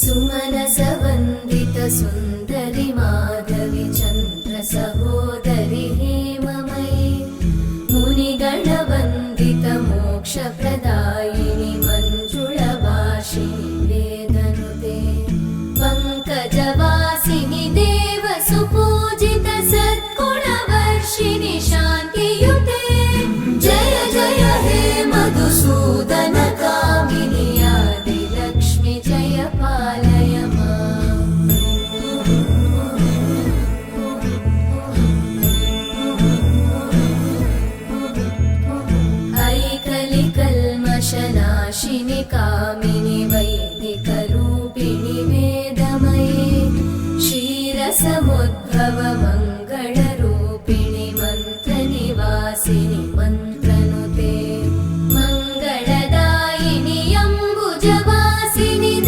सुमनसवन्दित सुन्दरि माधवि चन्द्र सहोदरि हेममयि मुनिगणवन्दित मोक्षप्रदायिनि मञ्जुळभाषिणि वेदनुते पङ्कजवासिनि देवसुपूजित सद्गुणवर्षिणि शान्तियुते जय जय हे मधुसूदन कामिनि आदिलक्ष्मि जय पालय माम्। ऐकलिकल्मषनाशिनि कामिनि वै